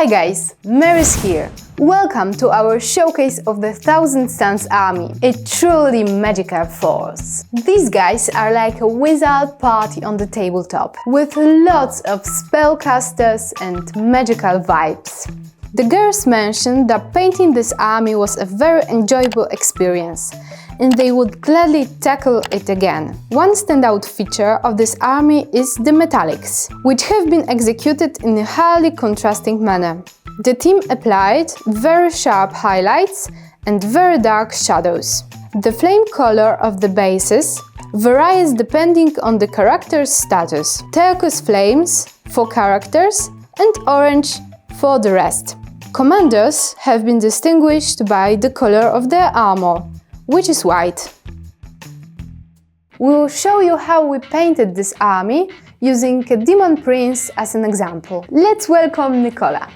guys, Mary's here. Welcome to our showcase of the Thousand Suns Army, a truly magical force. These guys are like a wizard party on the tabletop, with lots of spellcasters and magical vibes. The girls mentioned that painting this army was a very enjoyable experience, and they would gladly tackle it again. One standout feature of this army is the metallics, which have been executed in a highly contrasting manner. The team applied very sharp highlights and very dark shadows. The flame color of the bases varies depending on the character's status. Turquoise flames for characters and orange for the rest. Commanders have been distinguished by the color of their armor, which is white. We will show you how we painted this army using a demon prince as an example. Let's welcome Nicola.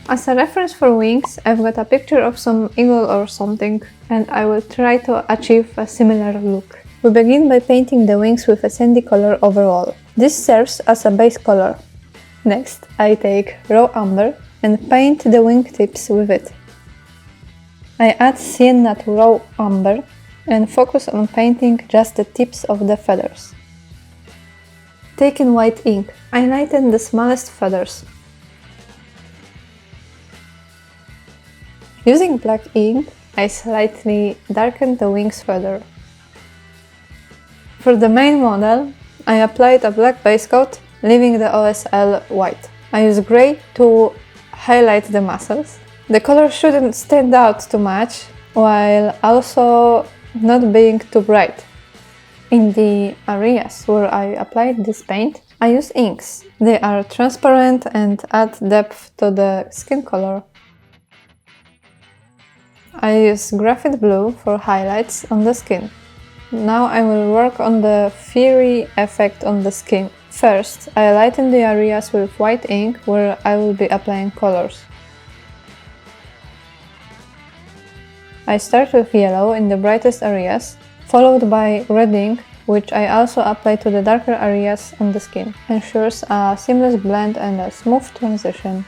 As a reference for wings, I've got a picture of some eagle or something, and I will try to achieve a similar look. We begin by painting the wings with a sandy color overall. This serves as a base color. Next, I take raw umber and paint the wingtips with it. I add Sienna to raw umber and focus on painting just the tips of the feathers. Taking white ink, I lighten the smallest feathers. Using black ink, I slightly darken the wings further. For the main model, I applied a black base coat, leaving the OSL white. I use grey to highlight the muscles. The color shouldn't stand out too much, while also not being too bright. In the areas where I applied this paint, I use inks. They are transparent and add depth to the skin color. I use graphite blue for highlights on the skin. Now I will work on the fiery effect on the skin. First, I lighten the areas with white ink where I will be applying colors. I start with yellow in the brightest areas, followed by red ink, which I also apply to the darker areas on the skin. Ensures a seamless blend and a smooth transition.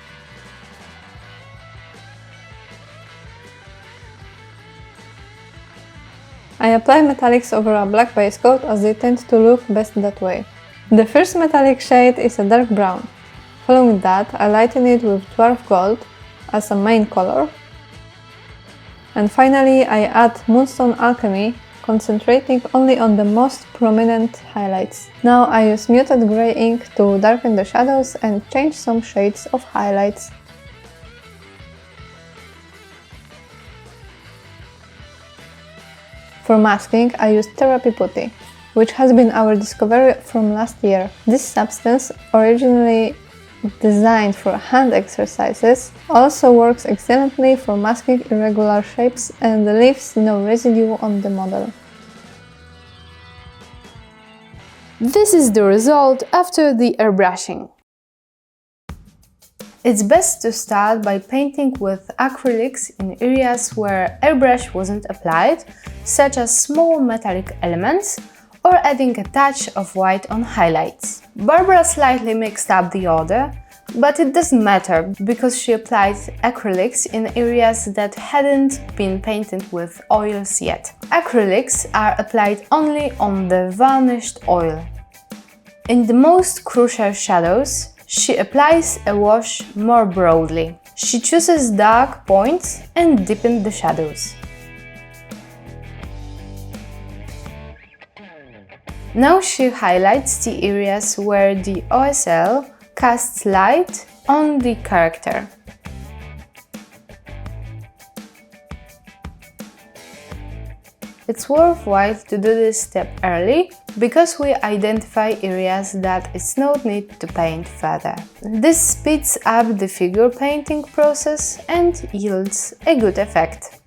I apply metallics over a black base coat as they tend to look best that way. The first metallic shade is a dark brown. Following that, I lighten it with dwarf gold as a main color. And finally, I add Moonstone Alchemy, concentrating only on the most prominent highlights. Now I use muted grey ink to darken the shadows and change some shades of highlights. For masking, I used Therapy Putty, which has been our discovery from last year. This substance, originally designed for hand exercises, also works excellently for masking irregular shapes and leaves no residue on the model. This is the result after the airbrushing. It's best to start by painting with acrylics in areas where airbrush wasn't applied, such as small metallic elements, or adding a touch of white on highlights. Barbara slightly mixed up the order, but it doesn't matter because she applied acrylics in areas that hadn't been painted with oils yet. Acrylics are applied only on the varnished oil. In the most crucial shadows, she applies a wash more broadly. She chooses dark points and deepens the shadows. Now she highlights the areas where the OSL casts light on the character. It's worthwhile to do this step early because we identify areas that it's no need to paint further. This speeds up the figure painting process and yields a good effect.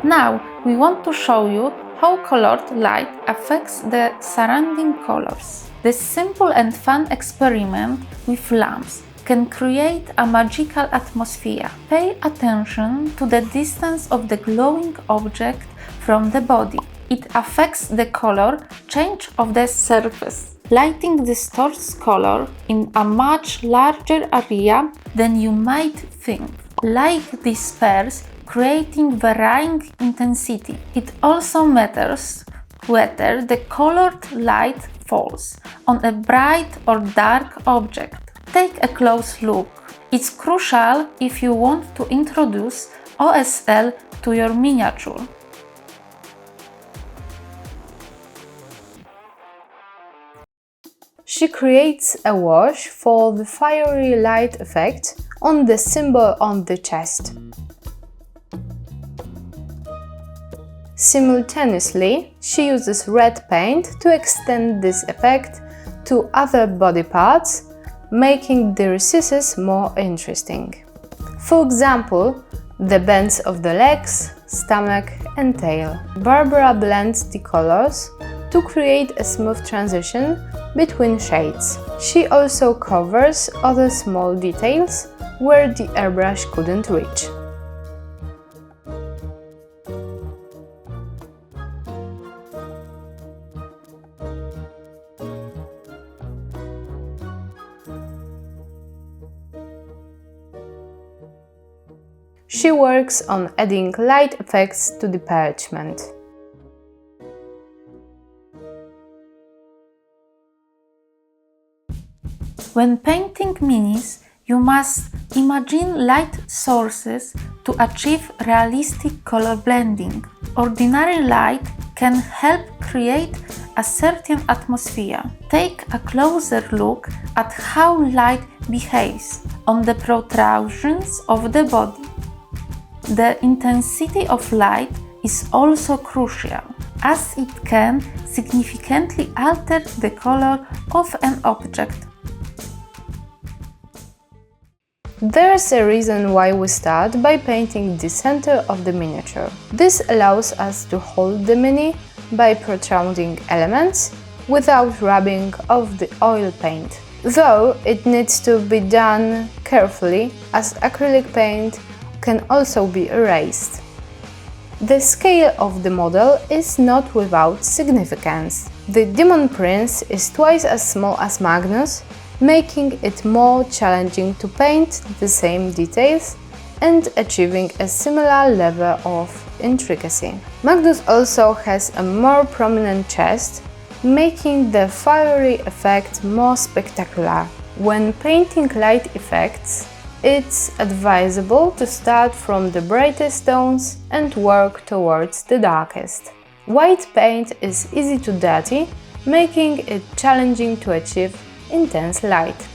Now we want to show you how colored light affects the surrounding colors. This simple and fun experiment with lamps can create a magical atmosphere. Pay attention to the distance of the glowing object from the body. It affects the color change of the surface. Lighting distorts color in a much larger area than you might think. Light disperses, creating varying intensity. It also matters whether the colored light falls on a bright or dark object. Take a close look. It's crucial if you want to introduce OSL to your miniature. She creates a wash for the fiery light effect on the symbol on the chest. Simultaneously, she uses red paint to extend this effect to other body parts, making the recesses more interesting. For example, the bends of the legs, stomach and tail. Barbara blends the colors to create a smooth transition between shades. She also covers other small details where the airbrush couldn't reach. She works on adding light effects to the parchment. When painting minis, you must imagine light sources to achieve realistic color blending. Ordinary light can help create a certain atmosphere. Take a closer look at how light behaves on the protrusions of the body. The intensity of light is also crucial, as it can significantly alter the color of an object. There's a reason why we start by painting the center of the miniature. This allows us to hold the mini by protruding elements without rubbing off the oil paint, though it needs to be done carefully as acrylic paint can also be erased. The scale of the model is not without significance. The Demon Prince is twice as small as Magnus, making it more challenging to paint the same details and achieving a similar level of intricacy. Magnus also has a more prominent chest, making the fiery effect more spectacular. When painting light effects, it's advisable to start from the brightest tones and work towards the darkest. White paint is easy to dirty, making it challenging to achieve intense light.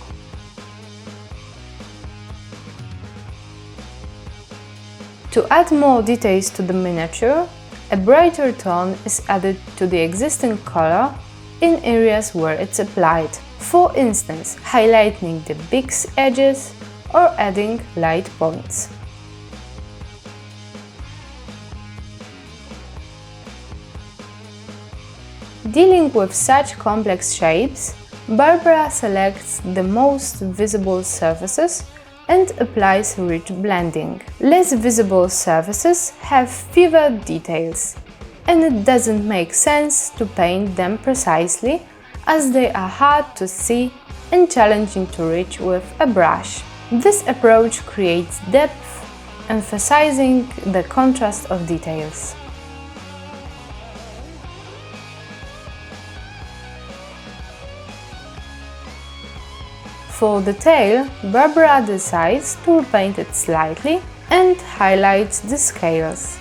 To add more details to the miniature, a brighter tone is added to the existing color in areas where it's applied. For instance, highlighting the big edges or adding light points. Dealing with such complex shapes, Barbara selects the most visible surfaces and applies rich blending. Less visible surfaces have fewer details, and it doesn't make sense to paint them precisely as they are hard to see and challenging to reach with a brush. This approach creates depth, emphasizing the contrast of details. For the tail, Barbara decides to repaint it slightly and highlights the scales.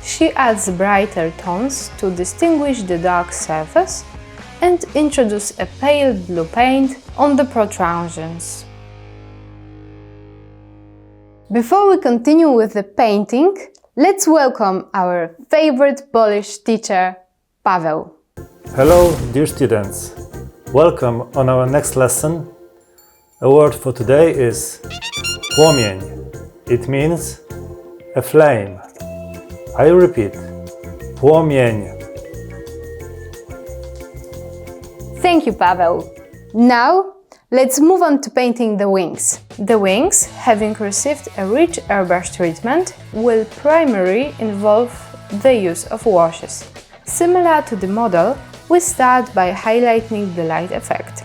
She adds brighter tones to distinguish the dark surface and introduce a pale blue paint on the protrusions. Before we continue with the painting, let's welcome our favorite Polish teacher, Pavo. Hello, dear students. Welcome on our next lesson. A word for today is płomień. It means a flame. I repeat, płomień. Thank you, Pavo. Now, let's move on to painting the wings. The wings, having received a rich airbrush treatment, will primarily involve the use of washes. Similar to the model, we start by highlighting the light effect.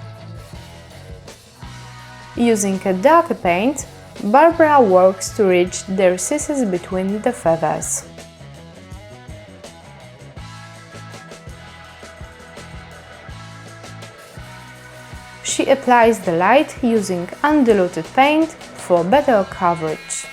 Using a darker paint, Barbara works to reach the recesses between the feathers. She applies the light using undiluted paint for better coverage.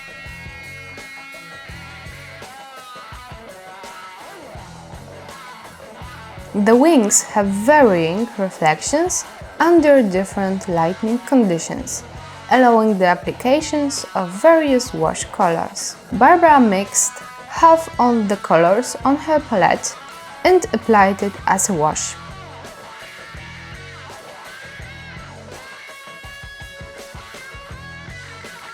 The wings have varying reflections under different lighting conditions, allowing the applications of various wash colors. Barbara mixed half of the colors on her palette and applied it as a wash.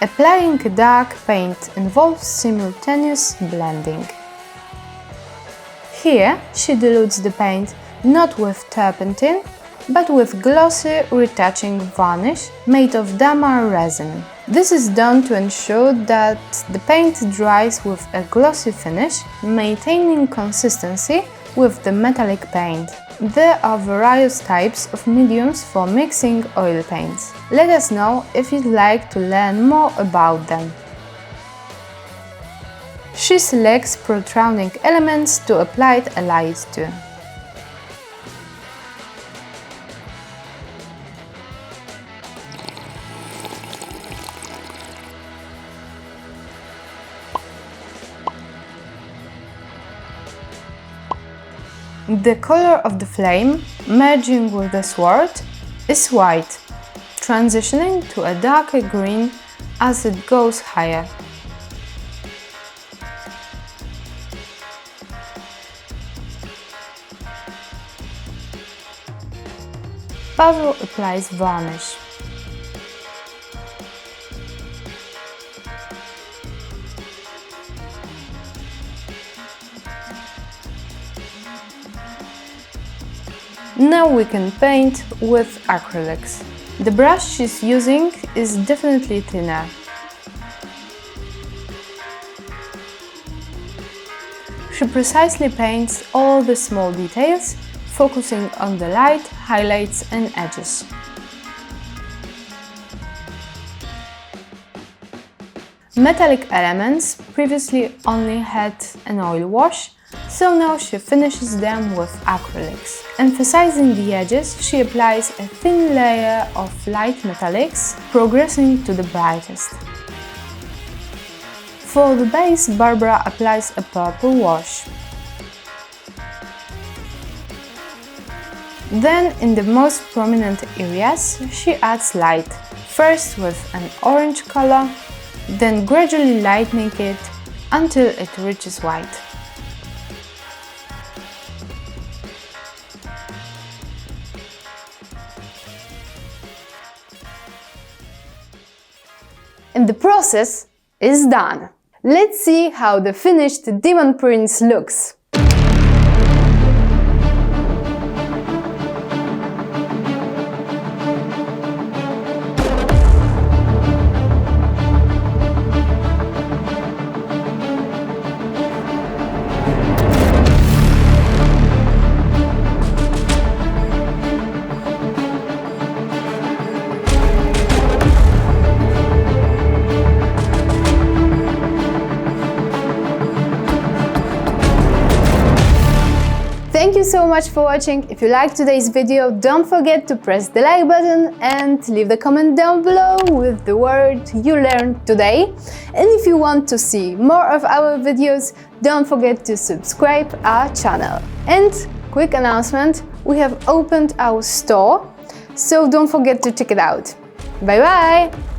Applying dark paint involves simultaneous blending. Here she dilutes the paint not with turpentine, but with glossy retouching varnish made of damar resin. This is done to ensure that the paint dries with a glossy finish, maintaining consistency with the metallic paint. There are various types of mediums for mixing oil paints. Let us know if you'd like to learn more about them. She selects protruding elements to apply a light to. The color of the flame, merging with the sword, is white, transitioning to a darker green as it goes higher. Pavo applies varnish. Now we can paint with acrylics. The brush she's using is definitely thinner. She precisely paints all the small details, focusing on the light, highlights and edges. Metallic elements previously only had an oil wash, so now she finishes them with acrylics. Emphasizing the edges, she applies a thin layer of light metallics, progressing to the brightest. For the base, Barbara applies a purple wash. Then, in the most prominent areas, she adds light, first with an orange color, then gradually lightening it until it reaches white. And the process is done. Let's see how the finished demon prince looks. Thank you so much for watching. If you liked today's video, don't forget to press the like button and leave the comment down below with the word you learned today. And if you want to see more of our videos, don't forget to subscribe our channel. And quick announcement, we have opened our store, so don't forget to check it out. Bye bye!